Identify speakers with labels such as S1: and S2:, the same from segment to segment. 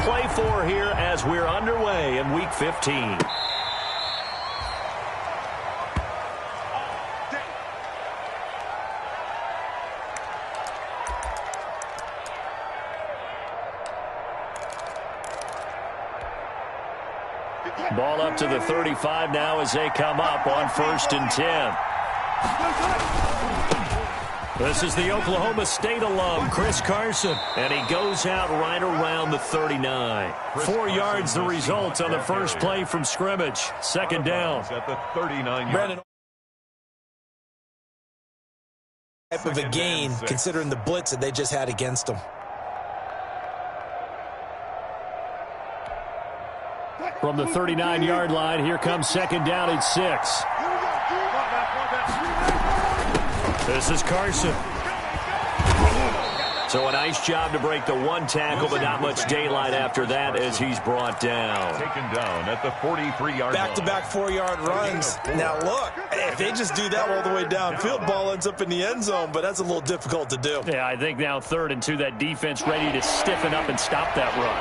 S1: play for here as we're underway in Week 15. Ball up to the 35 now as they come up on 1st and 10. This is the Oklahoma State alum, Chris Carson, and he goes out right around the 39. 4 yards the result on the first play from scrimmage. 2nd down.
S2: At the 39-yard.
S3: Type of a gain, considering the blitz that they just had against them.
S1: From the 39-yard line, here comes 2nd down at 6. This is Carson. So a nice job to break the 1 tackle, but not much daylight after that as he's brought down.
S2: Taken down at the 43-yard line.
S3: Back-to-back 4-yard runs. Now, look, if they just do that all the way downfield, ball ends up in the end zone, but that's a little difficult to do.
S1: Yeah, I think now 3rd and 2, that defense ready to stiffen up and stop that run.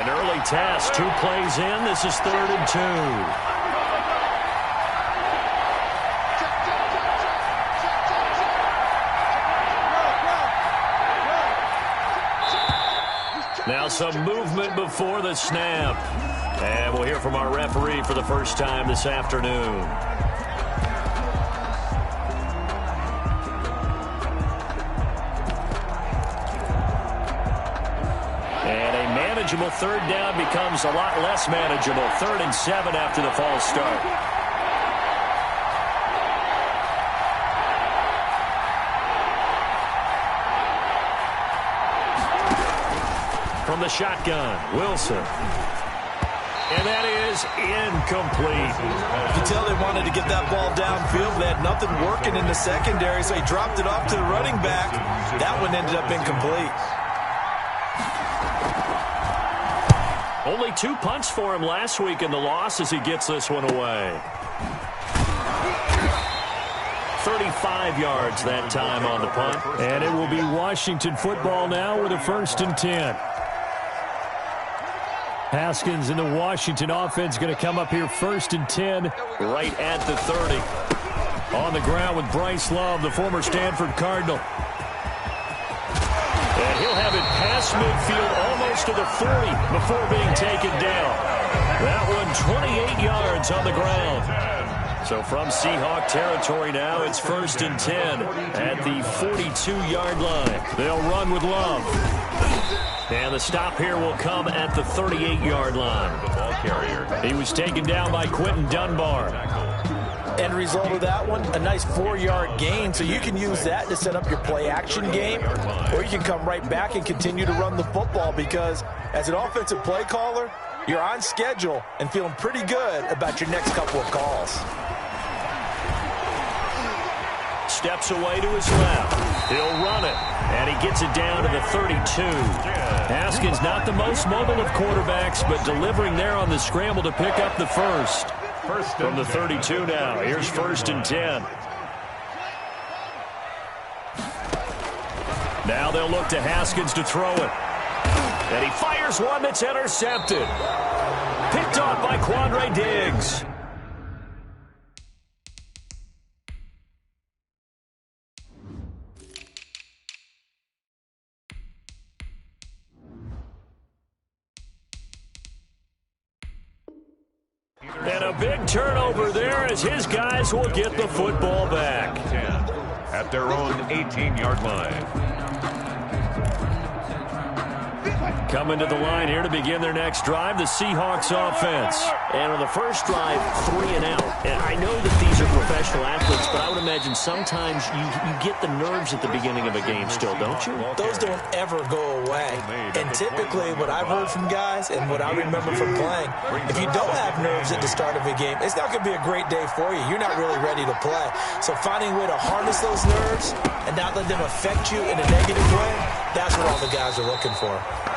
S1: An early test, 2 plays in. This is 3rd and 2. Now some movement before the snap. And we'll hear from our referee for the first time this afternoon. And a manageable 3rd down becomes a lot less manageable. 3rd and 7 after the false start. From the shotgun, Wilson. And that is incomplete.
S3: You can tell they wanted to get that ball downfield. They had nothing working in the secondary, so he dropped it off to the running back. That one ended up incomplete.
S1: Only 2 punts for him last week in the loss as he gets this one away. 35 yards that time on the punt. And it will be Washington football now with a 1st and 10. Haskins and the Washington offense going to come up here 1st and 10 right at the 30. On the ground with Bryce Love, the former Stanford Cardinal. And he'll have it past midfield almost to the 40 before being taken down. That one 28 yards on the ground. So from Seahawk territory now, it's 1st and 10 at the 42-yard line. They'll run with Love. And the stop here will come at the 38-yard line.
S2: The ball carrier.
S1: He was taken down by Quentin Dunbar.
S3: End result of that one, a nice 4-yard gain. So you can use that to set up your play-action game, or you can come right back and continue to run the football because as an offensive play caller, you're on schedule and feeling pretty good about your next couple of calls.
S1: Steps away to his left. He'll run it. And he gets it down to the 32. Haskins not the most mobile of quarterbacks, but delivering there on the scramble to pick up the first. From the 32 now. Here's 1st and 10. Now they'll look to Haskins to throw it. And he fires one that's intercepted. Picked off by Quandre Diggs. And a big turnover there as his guys will get the football back.
S2: 10 at their own 18-yard line.
S1: Coming to the line here to begin their next drive, the Seahawks offense. And on the first drive, 3 and out. And I know that these are professional athletes, but I would imagine sometimes you get the nerves at the beginning of a game still, don't you?
S3: Those don't ever go away. And typically what I've heard from guys and what I remember from playing, if you don't have nerves at the start of a game, it's not going to be a great day for you. You're not really ready to play. So finding a way to harness those nerves and not let them affect you in a negative way, that's what all the guys are looking for.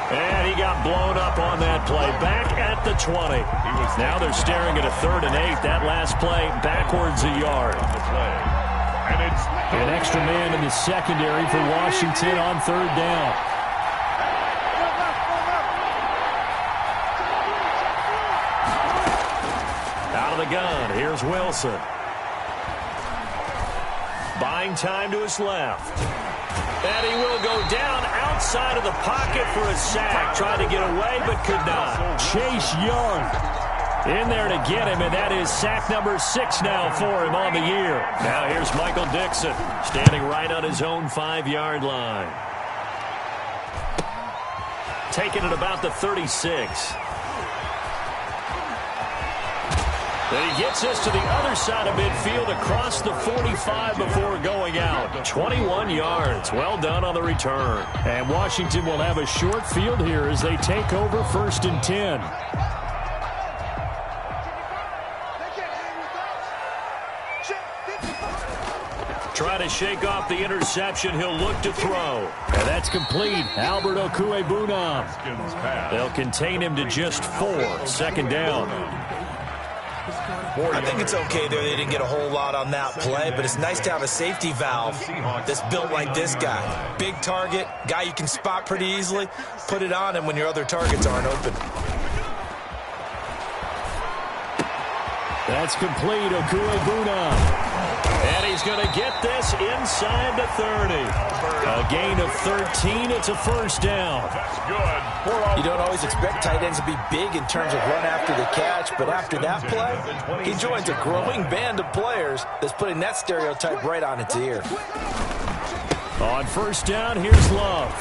S1: And he got blown up on that play. Back at the 20. Now they're staring at a 3rd and 8. That last play backwards a yard.
S2: And it's
S1: an extra man in the secondary for Washington on 3rd down. From the gun, here's Wilson. Buying time to his left. And he will go down outside of the pocket for a sack. Tried to get away, but could not. Chase Young in there to get him, and that is sack number 6 now for him on the year. Now here's Michael Dixon, standing right on his own 5-yard line. Taking it about the 36. Then he gets us to the other side of midfield across the 45 before going out. 21 yards. Well done on the return.
S4: And Washington will have a short field here as they take over 1st and 10.
S1: Try to shake off the interception. He'll look to throw.
S4: And that's complete. Albert Okuebunam.
S1: They'll contain him to just 4. 2nd down.
S3: I think it's okay there. They didn't get a whole lot on that play, but it's nice to have a safety valve that's built like this guy. Big target, guy you can spot pretty easily. Put it on him when your other targets aren't open.
S4: That's complete. Okuebunam.
S1: And he's going to get this inside the 30. A gain of 13. It's a 1st down.
S2: That's good.
S3: You don't always expect tight ends to be big in terms of run after the catch, but after that play, he joins a growing band of players that's putting that stereotype right on its ear.
S1: On 1st down, here's Love.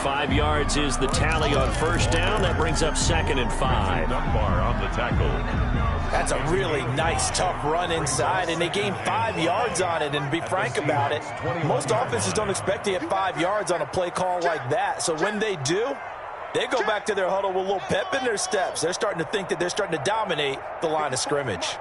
S1: 5 yards is the tally on 1st down. That brings up 2nd and 5.
S2: Dunbar on the tackle.
S3: That's a really nice, tough run inside, and they gained 5 yards on it. And to be frank about it, most offenses don't expect to get 5 yards on a play call like that. So when they do, they go back to their huddle with a little pep in their steps. They're starting to think that they're starting to dominate the line of scrimmage.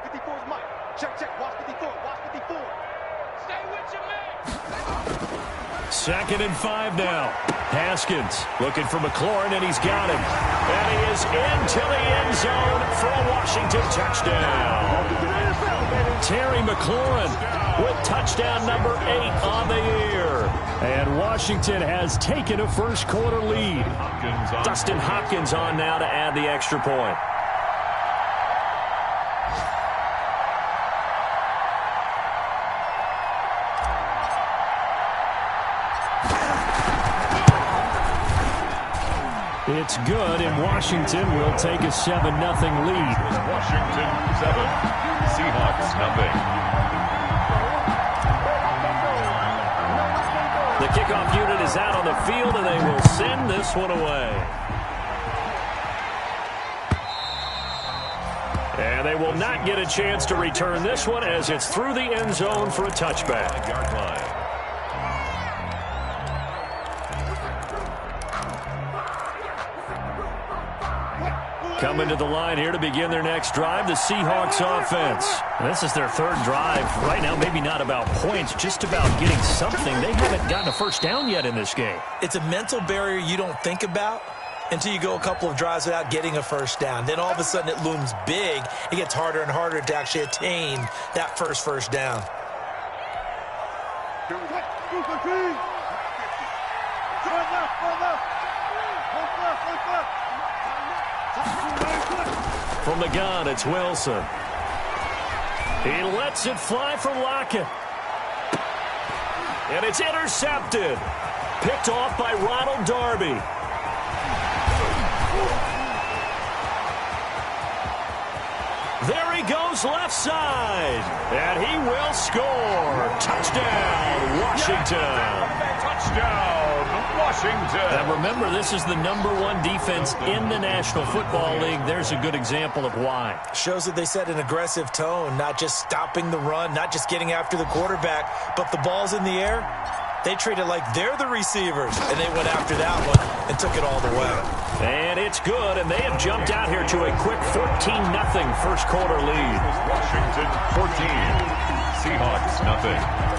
S1: Second and 5 now. Haskins looking for McLaurin, and he's got him. And he is into the end zone for a Washington touchdown. Terry McLaurin with touchdown number 8 on the year.
S4: And Washington has taken a first-quarter lead.
S1: Dustin Hopkins on now to add the extra point.
S4: It's good, and Washington will take a 7-0 lead.
S2: Washington 7, Seahawks 0.
S1: The kickoff unit is out on the field, and they will send this one away. And they will not get a chance to return this one as it's through the end zone for a touchback.
S2: 5-yard line.
S1: Coming to the line here to begin their next drive, the Seahawks offense. And this is their 3rd drive. Right now, maybe not about points, just about getting something. They haven't gotten a first down yet in this game.
S3: It's a mental barrier you don't think about until you go a couple of drives without getting a first down. Then all of a sudden it looms big. It gets harder and harder to actually attain that first down.
S1: From the gun, it's Wilson. He lets it fly for Lockett. And it's intercepted. Picked off by Ronald Darby. There he goes left side. And he will score. Touchdown, Washington.
S2: Touchdown, Washington.
S1: And remember, this is the #1 defense in the National Football League. There's a good example of why.
S3: Shows that they set an aggressive tone, not just stopping the run, not just getting after the quarterback, but the ball's in the air. They treat it like they're the receivers, and they went after that one and took it all the way.
S1: And it's good, and they have jumped out here to a quick 14-0 first-quarter lead.
S2: Washington 14, Seahawks 0.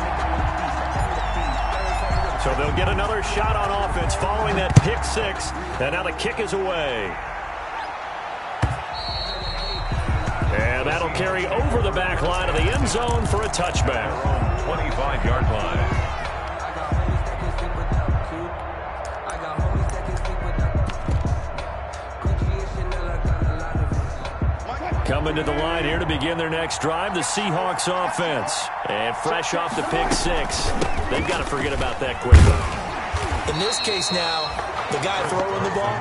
S1: So they'll get another shot on offense following that pick 6, and now the kick is away. And that'll carry over the back line of the end zone for a touchback.
S2: 25-yard line.
S1: Coming to the line here to begin their next drive, the Seahawks offense. And fresh off the pick six, they've got to forget about that quickly.
S3: In this case now, the guy throwing the ball,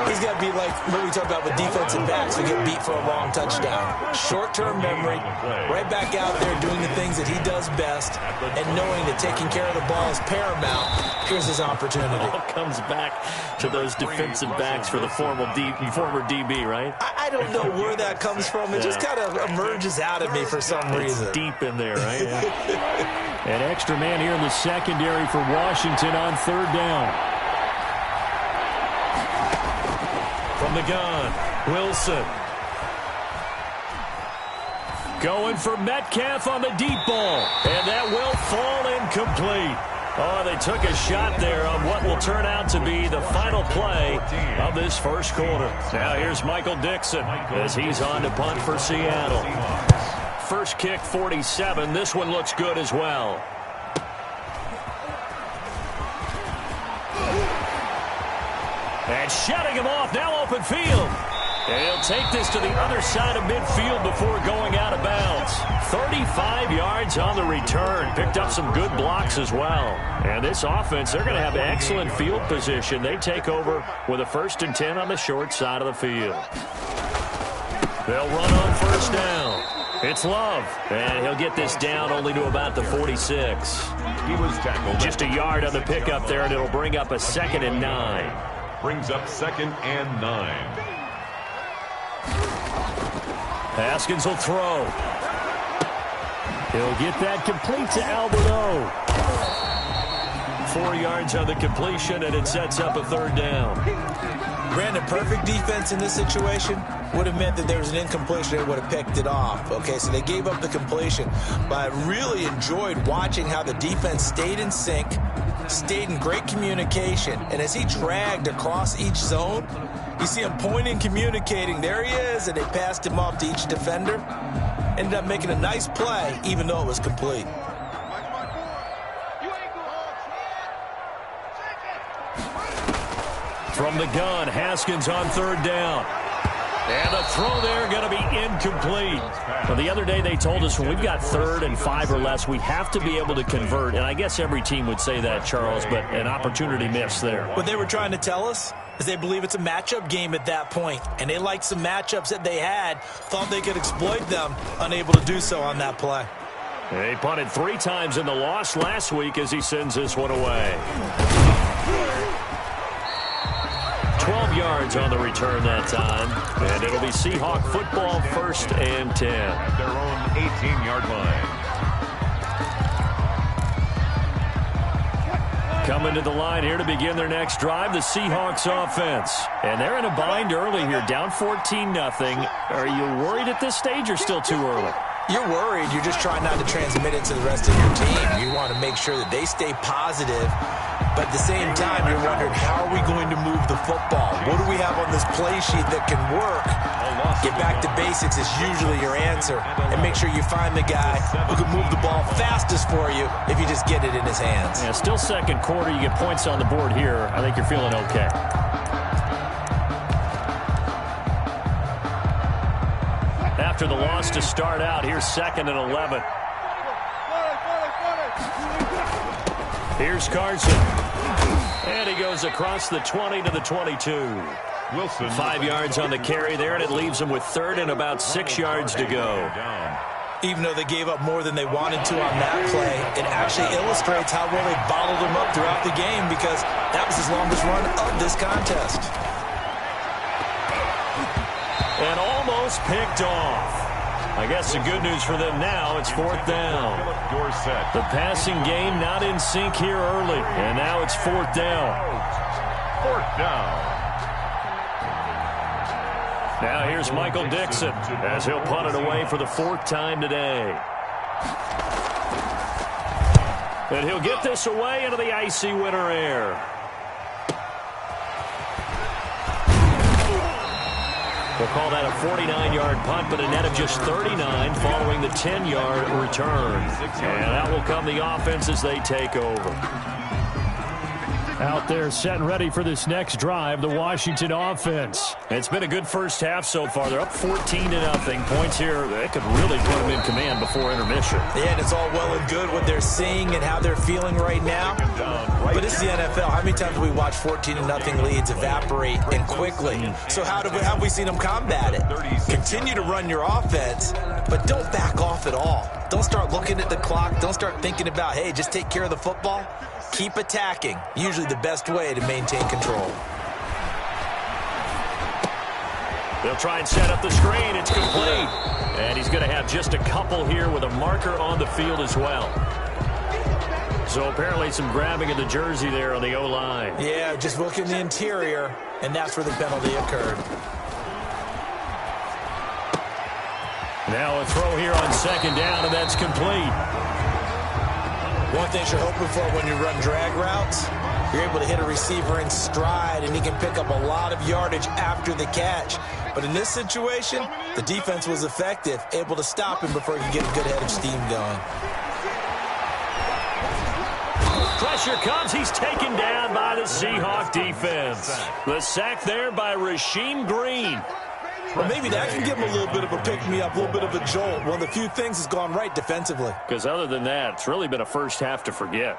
S3: he's got to be like what we talk about with defensive backs who get beat for a long touchdown. Short-term memory, right back out there doing the things that he does best, and knowing that taking care of the ball is paramount. Here's his opportunity.
S1: It all comes back to those defensive backs for the former DB, right?
S3: I don't know where that comes from. It just kind of emerges out of me for some reason.
S1: It's deep in there, right? Yeah.
S4: An extra man here in the secondary for Washington on third down.
S1: From the gun, Wilson. Going for Metcalf on the deep ball. And that will fall incomplete. Oh, they took a shot there on what will turn out to be the final play of this first quarter. Now here's Michael Dixon as he's on to punt for Seattle. First kick, 47. This one looks good as well. And shutting him off, now open field. And he'll take this to the other side of midfield before going out of bounds. 35 yards on the return. Picked up some good blocks as well. And this offense, they're going to have excellent field position. They take over with a 1st and 10 on the short side of the field. They'll run on first down. It's Love. And he'll get this down only to about the 46.
S2: He was tackled.
S1: Just a yard on the pickup there, and it'll bring up a 2nd and 9.
S2: Brings up 2nd and 9.
S1: Haskins will throw.
S4: He'll get that complete to Alberto.
S1: 4 yards on the completion, and it sets up a 3rd down.
S3: Granted, perfect defense in this situation would have meant that there was an incompletion. They would have picked it off. Okay, so they gave up the completion. But I really enjoyed watching how the defense stayed in sync, stayed in great communication. And as he dragged across each zone, you see him pointing, communicating. There he is, and they passed him off to each defender. Ended up making a nice play, even though it was complete.
S1: From the gun, Haskins on 3rd down. And the throw there going to be incomplete. Well, the other day they told us when we've got 3rd and 5 or less, we have to be able to convert. And I guess every team would say that, Charles, but an opportunity missed there.
S3: What they were trying to tell us is they believe it's a matchup game at that point. And they liked some matchups that they had, thought they could exploit them, unable to do so on that play.
S1: They punted 3 times in the loss last week as he sends this one away. 12 yards on the return that time. And it'll be Seahawk football, 1st and 10.
S2: At their own 18-yard line.
S1: Coming to the line here to begin their next drive, the Seahawks offense. And they're in a bind early here, down 14-0. Are you worried at this stage or still too early?
S3: You're worried. You're just trying not to transmit it to the rest of your team. You want to make sure that they stay positive. But at the same time, you're wondering, how are we going to move the football? What do we have on this play sheet that can work? Get back to basics is usually your answer. And make sure you find the guy who can move the ball fastest for you if you just get it in his hands.
S1: Yeah, still 2nd quarter. You get points on the board here. I think you're feeling okay. After the loss to start out, here's 2nd and 11. Here's Carson. And he goes across the 20 to the 22.
S2: Wilson.
S1: 5 yards on the carry there, and it leaves him with 3rd and about 6 yards to go.
S3: Even though they gave up more than they wanted to on that play, it actually illustrates how well they bottled him up throughout the game, because that was his longest run of this contest.
S1: And almost picked off. I guess the good news for them now, it's 4th down. The passing game not in sync here early. And now it's 4th down.
S2: 4th down.
S1: Now here's Michael Dixon as he'll punt it away for the 4th time today. And he'll get this away into the icy winter air. We'll call that a 49-yard punt, but a net of just 39 following the 10-yard return. And that will come the offense as they take over.
S4: Out there set and ready for this next drive, the Washington offense.
S1: It's been a good first half so far. They're up 14-0. Points here, they could really put them in command before intermission.
S3: Yeah, and it's all well and good what they're seeing and how they're feeling right now. But it's the NFL. How many times have we watched 14-0 leads evaporate and quickly? So how have we seen them combat it? Continue to run your offense, but don't back off at all. Don't start looking at the clock. Don't start thinking about, hey, just take care of the football. Keep attacking. Usually the best way to maintain control.
S1: They'll try and set up the screen. It's complete. And he's going to have just a couple here with a marker on the field as well. So apparently some grabbing of the jersey there on the O-line.
S3: Yeah, just look in the interior, and that's where the penalty occurred.
S1: Now a throw here on second down, and that's complete.
S3: One thing you're hoping for when you run drag routes, you're able to hit a receiver in stride, and he can pick up a lot of yardage after the catch. But in this situation, the defense was effective, able to stop him before he could get a good head of steam going.
S1: Pressure comes. He's taken down by the Seahawk defense. The sack there by Rasheem Green.
S3: Well, maybe that can give him a little bit of a pick-me-up, a little bit of a jolt. One of the few things that's gone right defensively.
S1: Because other than that, it's really been a first half to forget.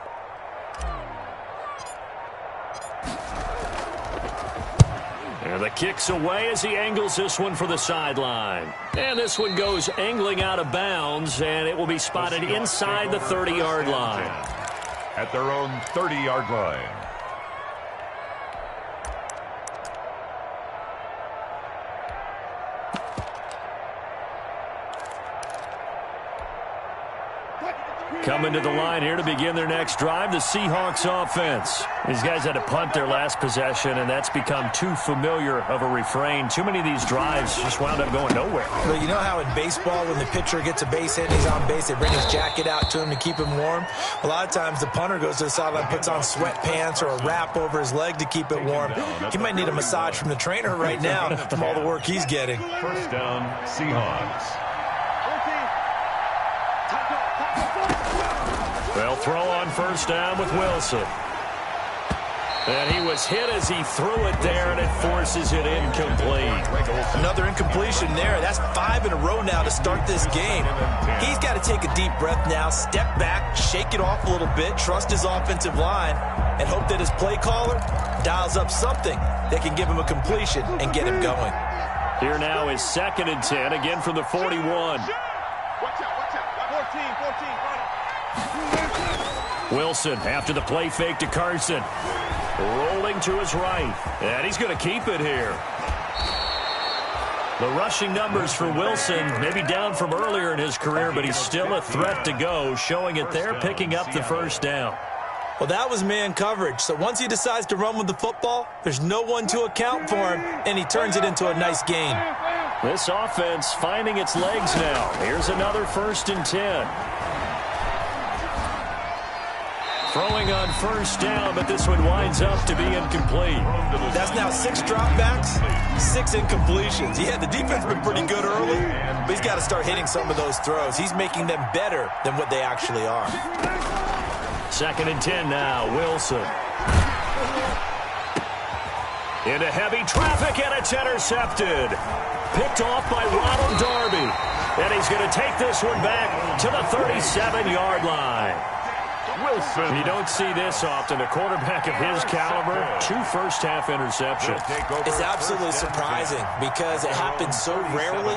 S1: And the kick's away as he angles this one for the sideline. And this one goes angling out of bounds, and it will be spotted inside the 30-yard line.
S2: At their own 30-yard line.
S1: Coming to the line here to begin their next drive, the Seahawks offense. These guys had to punt their last possession, and that's become too familiar of a refrain. Too many of these drives just wound up going nowhere.
S3: Well, you know how in baseball, when the pitcher gets a base hit and he's on base, they bring his jacket out to him to keep him warm? A lot of times the punter goes to the sideline, puts on sweatpants or a wrap over his leg to keep it warm. He might need a massage from the trainer right now from all the work he's getting.
S2: First down, Seahawks.
S1: They'll throw on first down with Wilson. And he was hit as he threw it there, and it forces it incomplete.
S3: Another incompletion there. That's 5 in a row now to start this game. He's got to take a deep breath now, step back, shake it off a little bit, trust his offensive line, and hope that his play caller dials up something that can give him a completion and get him going.
S1: Here now is 2nd and 10, again from the 41.
S5: Watch out. 14.
S1: Wilson after the play fake to Carson. Rolling to his right. And he's going to keep it here. The rushing numbers for Wilson maybe down from earlier in his career, but he's still a threat to go, showing it there, picking up the first down.
S3: Well, that was man coverage. So once he decides to run with the football, there's no one to account for him, and he turns it into a nice gain.
S1: This offense finding its legs now. Here's another 1st and 10. Throwing on first down, but this one winds up to be incomplete.
S3: That's now 6 dropbacks, 6 incompletions. Yeah, the defense has been pretty good early, but he's got to start hitting some of those throws. He's making them better than what they actually are.
S1: 2nd and 10 now, Wilson. Into heavy traffic, and it's intercepted. Picked off by Ronald Darby. And he's going to take this one back to the 37-yard line.
S2: Wilson.
S1: You don't see this often. A quarterback of his caliber, 2 first-half interceptions.
S3: It's absolutely surprising because it happens so rarely.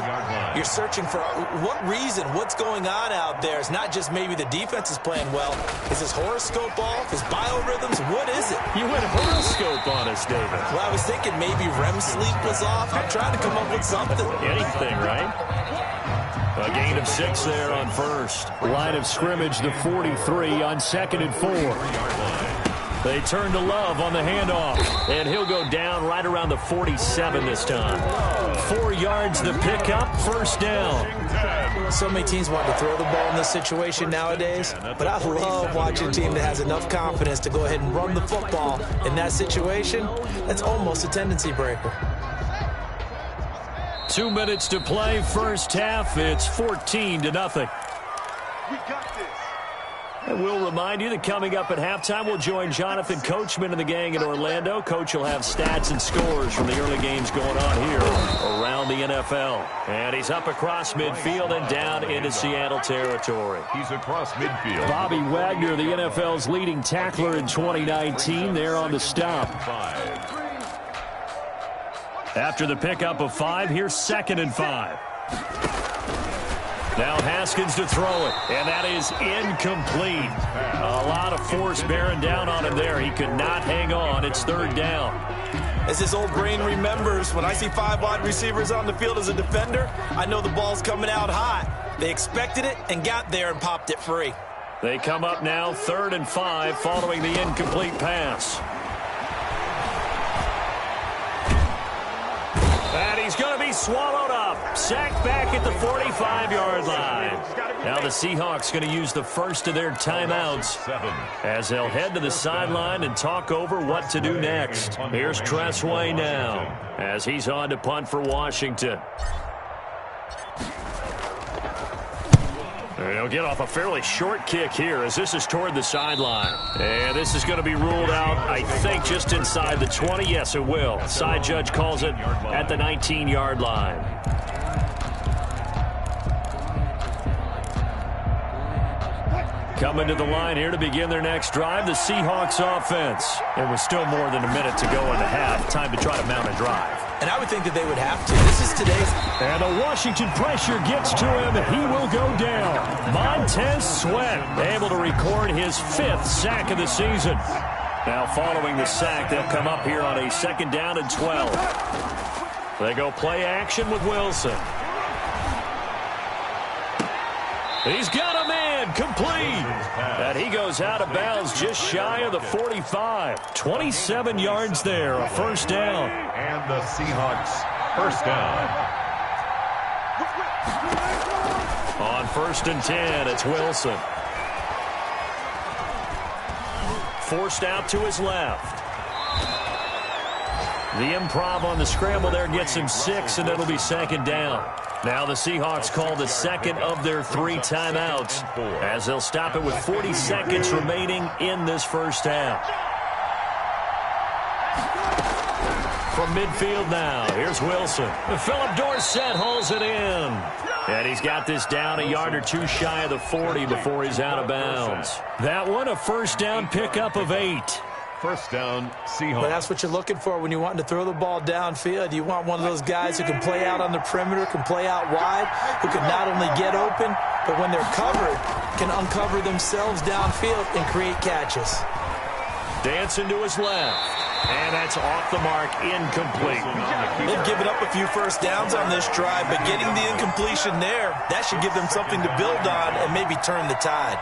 S3: You're searching for what reason, what's going on out there. It's not just maybe the defense is playing well. Is his horoscope off? His biorhythms? What is it?
S1: You went horoscope on us, David.
S3: Well, I was thinking maybe REM sleep was off. I'm trying to come up with something.
S1: Anything, right? A gain of 6 there on first.
S4: Line of scrimmage, the 43 on 2nd and 4.
S1: They turn to Love on the handoff, and he'll go down right around the 47 this time. 4 yards the pickup, first down.
S3: So many teams want to throw the ball in this situation nowadays, but I love watching a team that has enough confidence to go ahead and run the football in that situation. That's almost a tendency breaker.
S1: 2 minutes to play, first half. It's 14-0.
S5: We got this.
S1: And we'll remind you that coming up at halftime, we'll join Jonathan Coachman and the gang in Orlando. Coach will have stats and scores from the early games going on here around the NFL. And he's up across midfield and down into Seattle territory.
S2: He's across midfield.
S4: Bobby Wagner, the NFL's leading tackler in 2019, there on the stop.
S1: After the pickup of 5, here's 2nd and 5. Now Haskins to throw it, and that is incomplete. A lot of force bearing down on him there. He could not hang on. It's 3rd down.
S3: As his old brain remembers, when I see 5 wide receivers on the field as a defender, I know the ball's coming out hot. They expected it and got there and popped it free.
S1: They come up now 3rd and 5 following the incomplete pass. And he's going to be swallowed up. Sacked back at the 45-yard line. Now the Seahawks going to use the first of their timeouts as they'll head to the sideline and talk over what to do next. Here's Tressway now as he's on to punt for Washington. He'll get off a fairly short kick here as this is toward the sideline. And this is going to be ruled out, I think, just inside the 20. Yes, it will. Side judge calls it at the 19-yard line. Coming to the line here to begin their next drive, the Seahawks offense. There was still more than a minute to go in the half. Time to try to mount a drive.
S3: And I would think that they would have to. This is today's...
S4: And the Washington pressure gets to him. He will go down. Montez Sweat able to record his 5th sack of the season. Now following the sack, they'll come up here on a 2nd down and 12. They go play action with Wilson. He's got a man complete. And he goes out of bounds just shy of the 45. 27 yards there, a 1st down.
S2: And the Seahawks 1st down.
S1: On 1st and 10, it's Wilson. Forced out to his left. The improv on the scramble there gets him 6, and it'll be 2nd down. Now the Seahawks call the 2nd of their 3 timeouts as they'll stop it with 40 seconds remaining in this 1st half. From midfield now, here's Wilson. Philip Dorsett hauls it in. And he's got this down a yard or 2 shy of the 40 before he's out of bounds. That one, a 1st down pickup of 8.
S2: 1st down, Seahawks.
S3: But that's what you're looking for when you want to throw the ball downfield. You want one of those guys who can play out on the perimeter, can play out wide, who can not only get open, but when they're covered, can uncover themselves downfield and create catches.
S1: Dancing to his left. And that's off the mark, incomplete.
S3: They've given up a few 1st downs on this drive, but getting the incompletion there, that should give them something to build on and maybe turn the tide.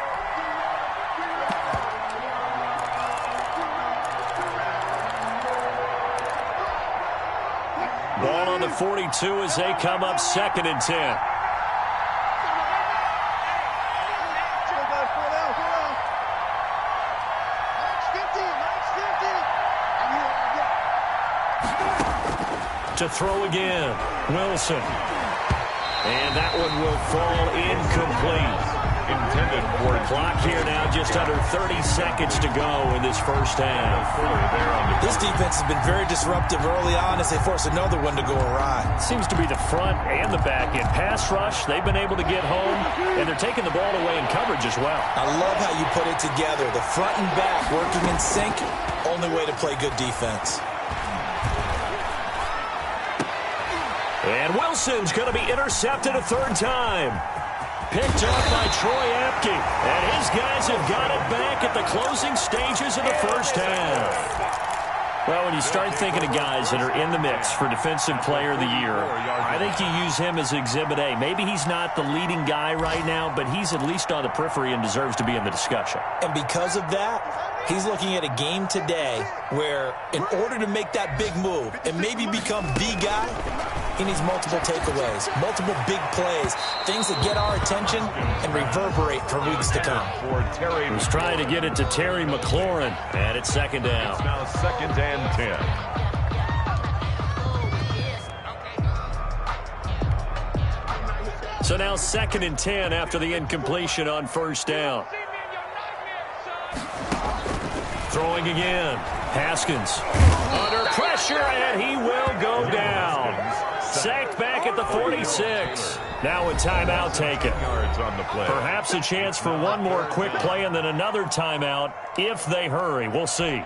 S1: Ball on the 42 as they come up 2nd and 10. To throw again, Wilson. And that one will fall incomplete.
S2: Intended for
S1: Clock here now, just under 30 seconds to go in this 1st half.
S3: This defense has been very disruptive early on as they force another one to go awry.
S1: Seems to be the front and the back end. Pass rush, they've been able to get home, and they're taking the ball away in coverage as well.
S3: I love how you put it together. The front and back working in sync, only way to play good defense.
S1: And Wilson's going to be intercepted a 3rd time. Picked up by Troy Apke. And his guys have got it back at the closing stages of the 1st half. Well, when you start thinking of guys that are in the mix for Defensive Player of the Year, I think you use him as Exhibit A. Maybe he's not the leading guy right now, but he's at least on the periphery and deserves to be in the discussion.
S3: And because of that, he's looking at a game today where in order to make that big move and maybe become the guy, he needs multiple takeaways, multiple big plays, things that get our attention and reverberate for weeks to come.
S1: He's trying to get it to Terry McLaurin, and it's 2nd down.
S2: It's now 2nd and 10.
S1: So now 2nd and 10 after the incompletion on 1st down.
S4: throwing again. Haskins under pressure, and he will go down. Sacked back at the 46. Now a timeout taken. Perhaps a chance for one more quick play and then another timeout if they hurry. We'll see.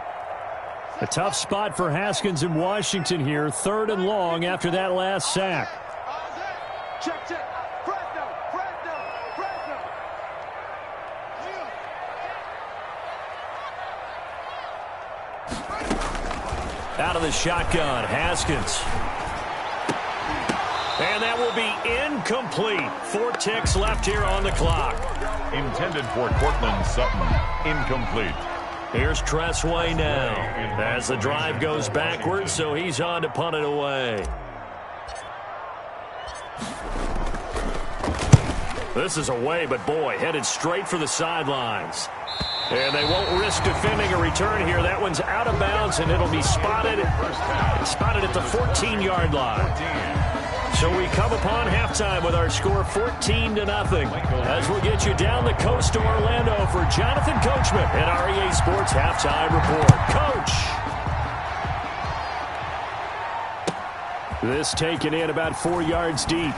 S4: A tough spot for Haskins in Washington here. 3rd and long after that last sack.
S5: Check, check.
S4: Out of the shotgun, Haskins. And that will be incomplete. 4 ticks left here on the clock.
S2: Intended for Cortland Sutton. Incomplete.
S4: Here's Tressway now as the drive goes backwards, so he's on to punt it away. This is away, but boy, headed straight for the sidelines. And they won't risk defending a return here. That one's out of bounds, and it'll be spotted at the 14-yard line. So we come upon halftime with our score 14-0 as we'll get you down the coast to Orlando for Jonathan Coachman at our EA Sports Halftime Report. Coach! This taken in about 4 yards deep.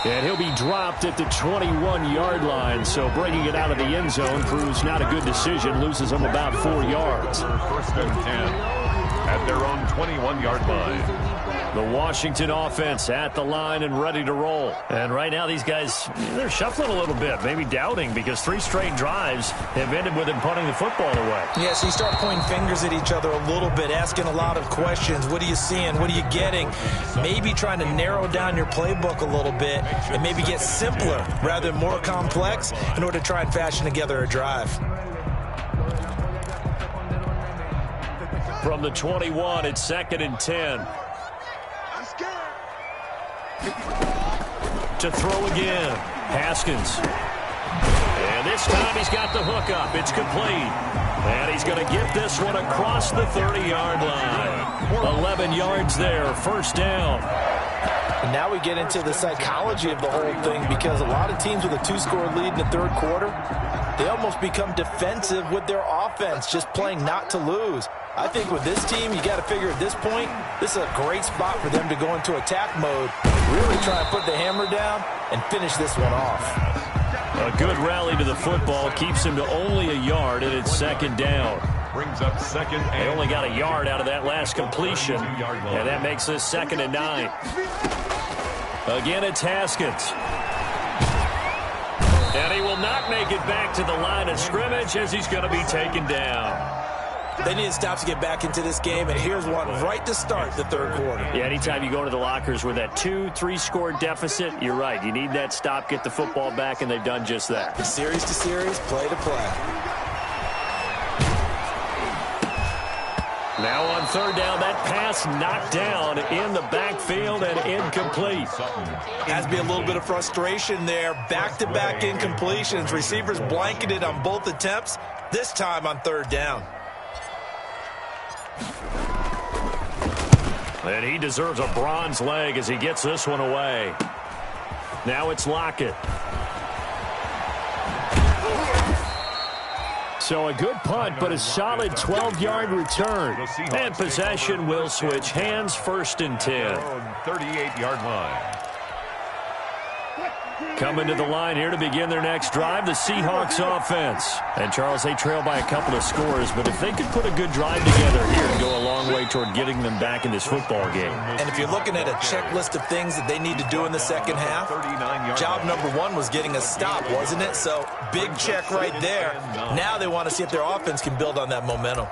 S4: And he'll be dropped at the 21-yard line, so bringing it out of the end zone proves not a good decision, loses them about 4 yards.
S2: 1st and 10 at their own 21-yard line.
S4: The Washington offense at the line and ready to roll. And right now these guys, they're shuffling a little bit, maybe doubting, because 3 straight drives have ended with them punting the football away.
S3: Yeah, so you start pointing fingers at each other a little bit, asking a lot of questions. What are you seeing? What are you getting? Maybe trying to narrow down your playbook a little bit and maybe get simpler rather than more complex in order to try and fashion together a drive.
S4: From the 21, it's 2nd and 10. To throw again, Haskins. And this time he's got the hook up. It's complete. And he's going to get this one across the 30-yard line. 11 yards there, 1st down.
S3: And now we get into the psychology of the whole thing, because a lot of teams with a 2-score lead in the 3rd quarter, they almost become defensive with their offense, just playing not to lose. I think with this team, you got to figure at this point, this is a great spot for them to go into attack mode, really try to put the hammer down and finish this one off.
S4: A good rally to the football keeps him to only a yard, and it's 2nd down.
S2: Brings up 2nd and
S4: they only got a yard out of that last completion, and that makes this 2nd and 9. Again, it's Haskins. And he will not make it back to the line of scrimmage as he's going to be taken down.
S3: They need to stop to get back into this game, and here's one right to start the 3rd quarter.
S4: Yeah, anytime you go to the lockers with that 2-3-score deficit, you're right. You need that stop, get the football back, and they've done just that.
S3: Series to series, play to play.
S4: Now on 3rd down, that pass knocked down in the backfield and incomplete.
S3: Has to be a little bit of frustration there. Back-to-back incompletions. Receivers blanketed on both attempts, this time on 3rd down.
S4: And he deserves a bronze leg as he gets this one away. Now it's Lockett. So a good punt, but a solid 12-yard return. And possession will switch hands, 1st and 10.
S2: 38-yard line.
S4: Coming to the line here to begin their next drive, the Seahawks offense. And, Charles, they trail by a couple of scores, but if they could put a good drive together here and go a long way toward getting them back in this football game.
S3: And if you're looking at a checklist of things that they need to do in the 2nd half, job number 1 was getting a stop, wasn't it? So, big check right there. Now they want to see if their offense can build on that momentum.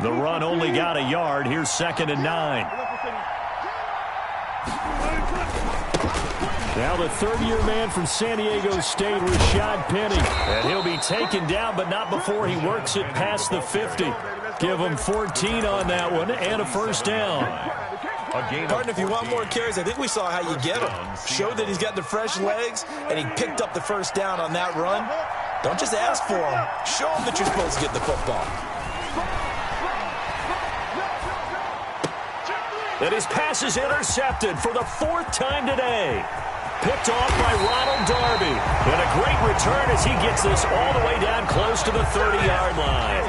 S4: The run only got a yard. Here's 2nd and 9. Now the 3rd-year man from San Diego State, Rashad Penny. And he'll be taken down, but not before he works it past the 50. Give him 14 on that one and a 1st down.
S3: Pardon, if you want more carries, I think we saw how you get him. Showed that he's got the fresh legs, and he picked up the 1st down on that run. Don't just ask for him. Show him that you're supposed to get the football.
S4: And his pass is intercepted for the 4th time today.
S1: picked off by Ronald Darby. And a great return as he gets this all the way down close to the 30-yard line.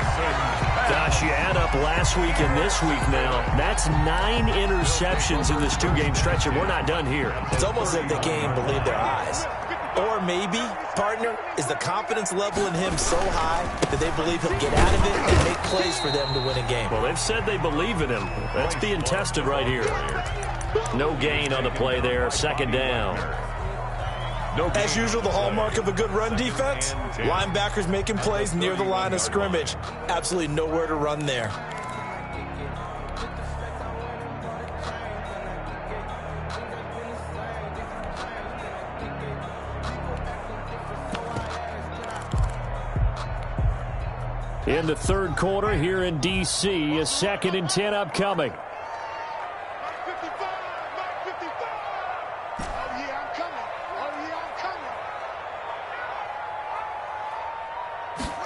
S1: Gosh, you add up last week and this week now. That's 9 interceptions in this two-game stretch, and we're not done here.
S3: It's almost like they can't even believe their eyes. Or maybe, partner, is the confidence level in him so high that they believe he'll get out of it and make plays for them to win a game.
S1: Well, they've said they believe in him. That's being tested right here. No gain on the play there. Second down.
S3: As usual, the hallmark of a good run defense, linebackers making plays near the line of scrimmage. Absolutely nowhere to run there.
S4: In the third quarter here in D.C., a 2nd and 10 upcoming.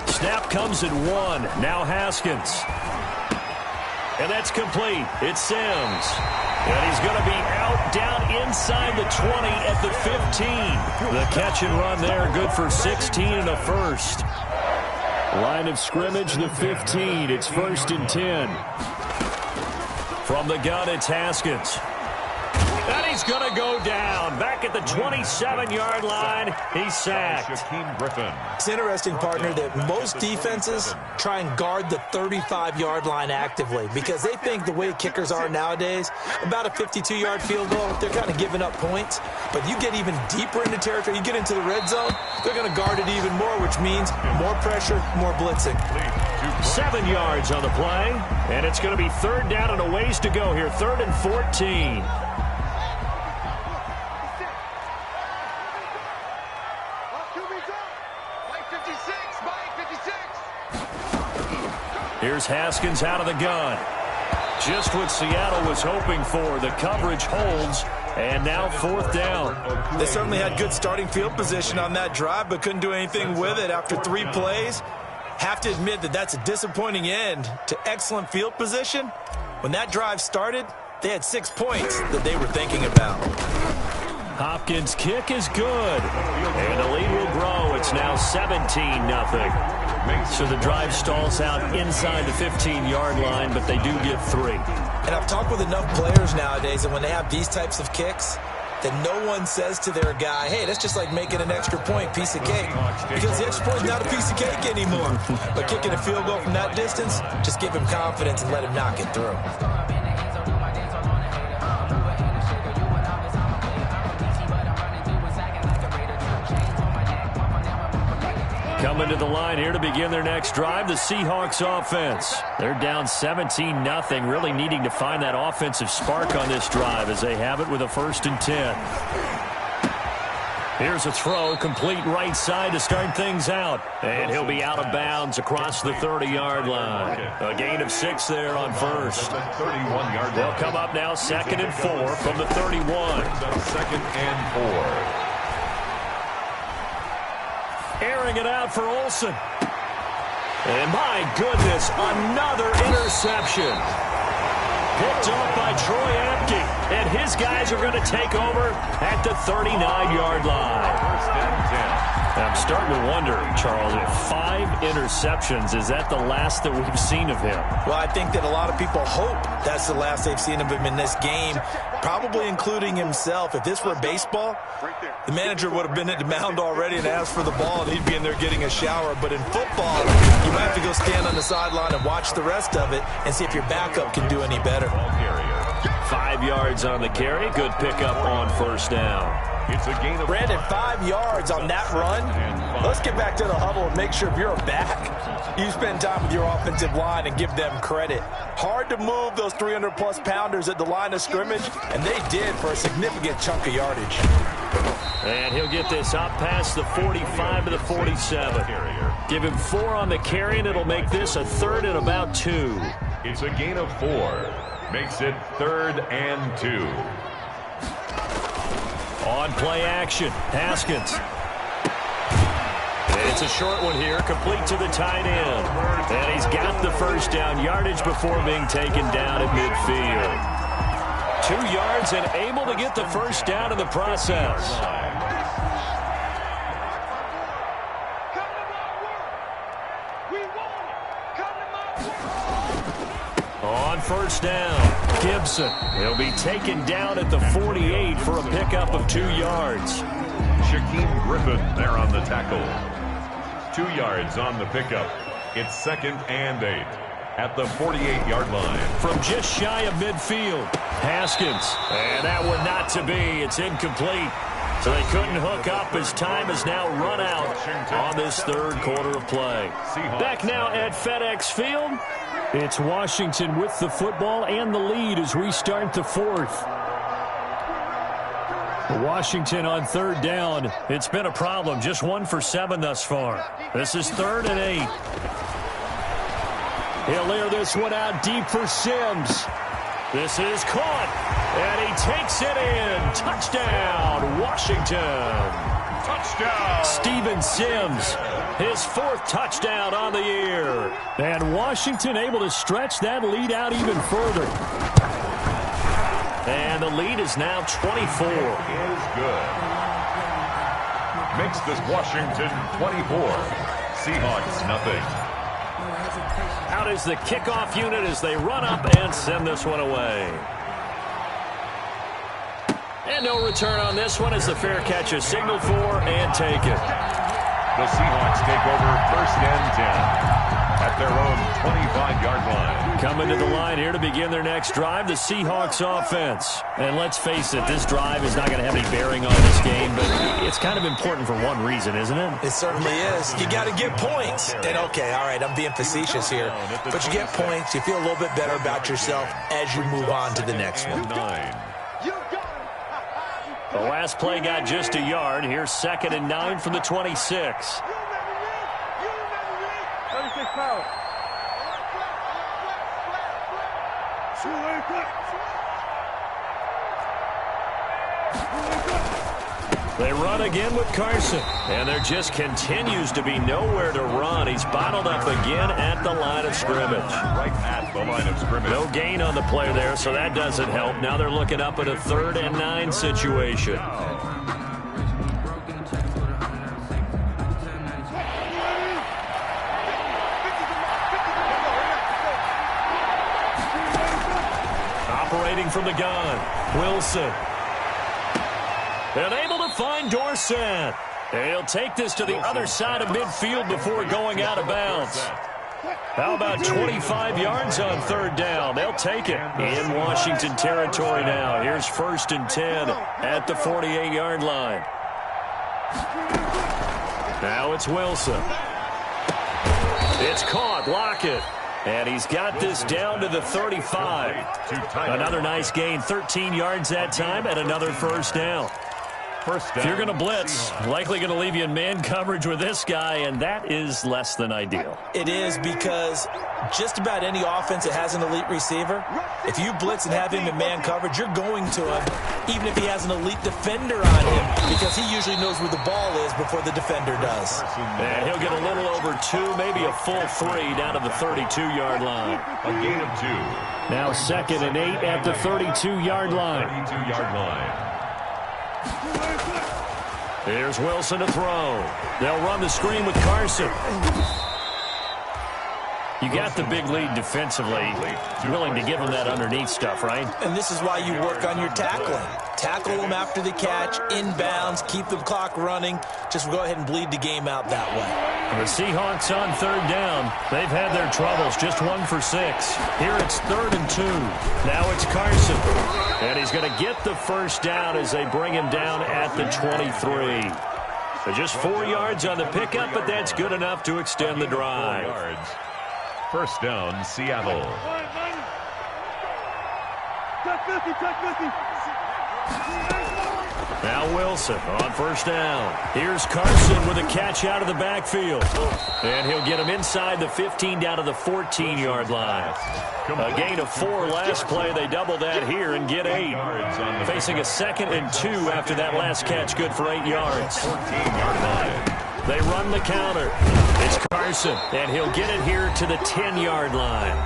S4: Snap comes at 1. Now Haskins. And that's complete. It's Sims. And he's going to be out down inside the 20 at the 15. The catch and run there, good for 16 and a first. Line of scrimmage, the 15. It's 1st and 10.
S1: From the gun, it's Haskins. And he's going to go down. Back at the 27-yard line, he's sacked.
S3: It's interesting, partner, that most defenses try and guard the 35-yard line actively because they think the way kickers are nowadays, about a 52-yard field goal, they're kind of giving up points. But you get even deeper into territory, you get into the red zone, they're going to guard it even more, which means more pressure, more blitzing.
S1: 7 yards on the play, and it's going to be 3rd down and a ways to go here. 3rd and 14. Here's Haskins out of the gun. Just what Seattle was hoping for. The coverage holds, and now 4th down.
S3: They certainly had good starting field position on that drive, but couldn't do anything with it after 3 plays. Have to admit that that's a disappointing end to excellent field position. When that drive started, they had 6 points that they were thinking about.
S1: Hopkins' kick is good, and the lead will grow. It's now 17-0. So the drive stalls out inside the 15-yard line, but they do get 3.
S3: And I've talked with enough players nowadays that when they have these types of kicks, that no one says to their guy, hey, that's just like making an extra point, piece of cake. Because the extra point is not a piece of cake anymore. But kicking a field goal from that distance, just give him confidence and let him knock it through.
S1: Coming to the line here to begin their next drive, the Seahawks offense. They're down 17-0, really needing to find that offensive spark on this drive as they have it with a 1st and 10. Here's a throw, complete right side to start things out. And he'll be out of bounds across the 30-yard line. A gain of 6 there on 1st. They'll come up now 2nd and 4 from the 31.
S2: 2nd and 4.
S1: Airing it out for Olsen. And my goodness, another interception. Picked off by Troy Apke. And his guys are going to take over at the 39-yard line.
S2: 1st and 10.
S1: I'm starting to wonder, Charles, if 5 interceptions, is that the last that we've seen of him?
S3: Well, I think that a lot of people hope that's the last they've seen of him in this game, probably including himself. If this were baseball, the manager would have been at the mound already and asked for the ball, and he'd be in there getting a shower. But in football, you might have to go stand on the sideline and watch the rest of it and see if your backup can do any better.
S1: 5 yards on the carry. Good pickup on 1st down.
S2: It's a gain of
S3: Brandon, 5 yards on that run. Let's get back to the huddle and make sure if you're a back, you spend time with your offensive line and give them credit. Hard to move those 300-plus pounders at the line of scrimmage, and they did for a significant chunk of yardage.
S1: And he'll get this up past the 45 to the 47. Give him 4 on the carry, and it'll make this a 3rd and about 2.
S2: It's a gain of 4. Makes it 3rd and 2.
S1: On play action, Haskins. It's a short one here, complete to the tight end. And he's got the 1st down yardage before being taken down at midfield. 2 yards and able to get the 1st down in the process.
S4: On first down, Gibson. He'll be taken down at the 48 for a pickup of 2 yards.
S2: Shaquem Griffin there on the tackle. 2 yards on the pickup. It's 2nd and 8 at the 48-yard line.
S4: From just shy of midfield, Haskins. And that one not to be. It's incomplete. So they couldn't hook up as time has now run out on this third quarter of play. Back now at FedEx Field. It's Washington with the football and the lead as we start the fourth. Washington on third down. It's been a problem. Just 1 for 7 thus far. This is 3rd and 8. He'll air this one out deep for Sims. This is caught. And he takes it in. Touchdown, Washington.
S2: Touchdown.
S4: Steven Sims, his 4th touchdown on the year. And Washington able to stretch that lead out even further. And the lead is now 24.
S2: Is good. Makes this Washington 24. Seahawks nothing.
S4: Out is the kickoff unit as they run up and send this one away. And no return on this one as the fair catch is signaled for and taken.
S2: The Seahawks take over 1st and 10 at their own 25-yard line.
S4: Coming to the line here to begin their next drive, the Seahawks offense. And let's face it, this drive is not going to have any bearing on this game, but it's kind of important for one reason, isn't it?
S3: It certainly is. You got to get points. And okay, all right, I'm being facetious here. But you get points, you feel a little bit better about yourself as you move on to the next one.
S2: 9.
S4: The last play got just a yard. Here's 2nd and 9 from the 26. They run again with Carson, and there just continues to be nowhere to run. He's bottled up again at the line of scrimmage.
S2: Right at the line of scrimmage.
S4: No gain on the play there, so that doesn't help. Now they're looking up at a 3rd and 9 situation. Operating from the gun, Wilson. And able to find Dorsett. He'll take this to the other side of midfield before going out of bounds. How about 25 yards on 3rd down? They'll take it in Washington territory now. Here's 1st and 10 at the 48-yard line. Now it's Wilson. It's caught. Lockett. And he's got this down to the 35. Another nice gain. 13 yards that time and another 1st down. If you're going to blitz, likely going to leave you in man coverage with this guy, and that is less than ideal.
S3: It is because just about any offense that has an elite receiver, if you blitz and have him in man coverage, you're going to him, even if he has an elite defender on him, because he usually knows where the ball is before the defender does.
S4: And he'll get a little over 2, maybe a full 3 down to the 32-yard line.
S2: A gain of 2.
S4: Now 2nd and 8 at the 32-yard line.
S2: 32-yard line.
S4: Here's Wilson to throw. They'll run the screen with Carson. You got the big lead defensively. Willing to give him that underneath stuff, right?
S3: And this is why you work on your tackling. Tackle them after the catch, inbounds, keep the clock running. Just go ahead and bleed the game out that way.
S4: The Seahawks on 3rd down. They've had their troubles, just 1 for 6. Here it's 3rd and 2. Now it's Carson. And he's going to get the 1st down as they bring him down at the 23. So just 4 yards on the pickup, but that's good enough to extend the drive.
S2: 4 yards. 1st down, Seattle.
S4: Now Wilson on 1st down. Here's Carson with a catch out of the backfield. And he'll get him inside the 15 down to the 14-yard line. A gain of 4 last play. They double that here and get 8. Facing a 2nd and 2 after that last catch. Good for 8 yards.
S2: 14-yard line.
S4: They run the counter. It's Carson, and he'll get it here to the 10-yard line.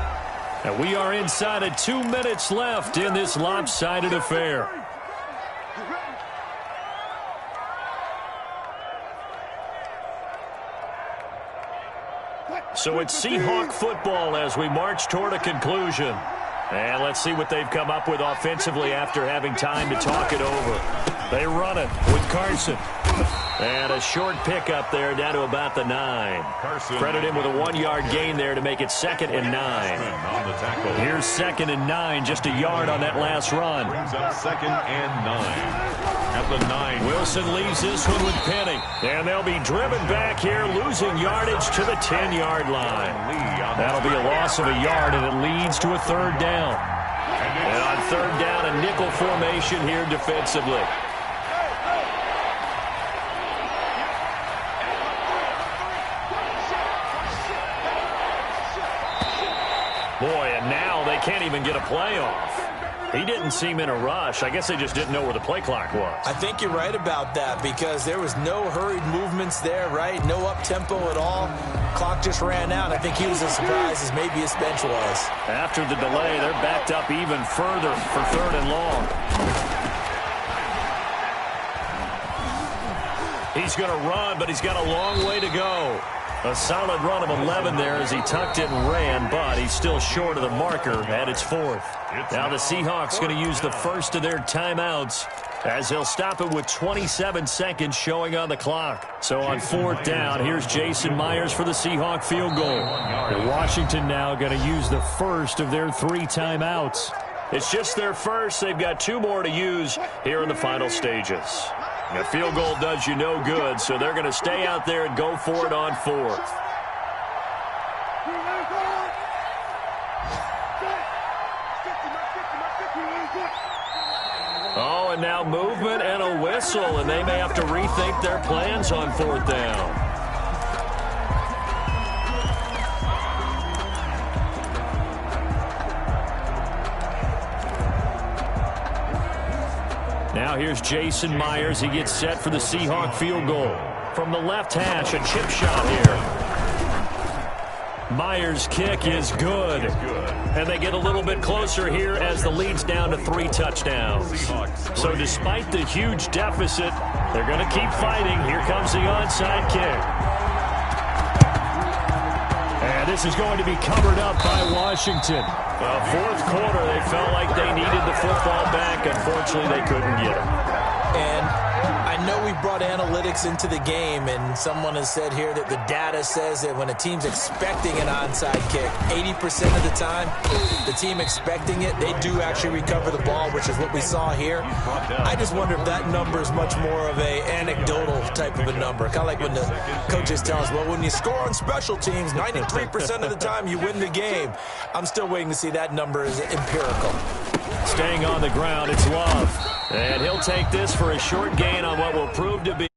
S4: And we are inside of 2 minutes left in this lopsided affair.
S1: So it's Seahawk football as we march toward a conclusion. And let's see what they've come up with offensively after having time to talk it over. They run it with Carson. And a short pickup there down to about the 9. Credit him with a 1-yard gain there to make it 2nd and 9. Here's 2nd and 9, just a yard on that last run.
S2: Brings up 2nd and 9. At the 9.
S1: Wilson leaves this one with Penny. And they'll be driven back here, losing yardage to the 10-yard line. That'll be a loss of a yard, and it leads to a 3rd down. And on 3rd down, a nickel formation here defensively. Boy, and now they can't even get a play off. He didn't seem in a rush. I guess they just didn't know where the play clock was.
S3: I think you're right about that because there was no hurried movements there, right? No up-tempo at all. Clock just ran out. I think he was as surprised as maybe his bench was.
S1: After the delay, they're backed up even further for 3rd and long. He's going to run, but he's got a long way to go. A solid run of 11 there as he tucked it and ran, but he's still short of the marker at its 4th. Now the Seahawks going to use the first of their timeouts as they'll stop it with 27 seconds showing on the clock. So on 4th down, here's Jason Myers for the Seahawk field goal.
S4: Washington now going to use the first of their 3 timeouts.
S1: It's just their first. They've got 2 more to use here in the final stages. A field goal does you no good, so they're going to stay out there and go for it on 4th. Oh, and now movement and a whistle, and they may have to rethink their plans on 4th down. Now here's Jason Myers. He gets set for the Seahawk field goal. From the left hash, a chip shot here. Myers' kick is good. And they get a little bit closer here as the lead's down to 3 touchdowns. So despite the huge deficit, they're going to keep fighting. Here comes the onside kick.
S4: And this is going to be covered up by Washington.
S1: Well, 4th quarter, they felt like they needed the football back. Unfortunately, they couldn't get it.
S3: And I know we brought analytics into the game, and someone has said here that the data says that when a team's expecting an onside kick, 80% of the time, the team expecting it, they do actually recover the ball, which is what we saw here. I just wonder if that number is much more of a anecdotal type of a number. Kind of like when the coaches tell us, well, when you score on special teams, 93% of the time you win the game. I'm still waiting to see that number is empirical.
S1: Staying on the ground, it's Love. And he'll take this for a short gain on what will prove to be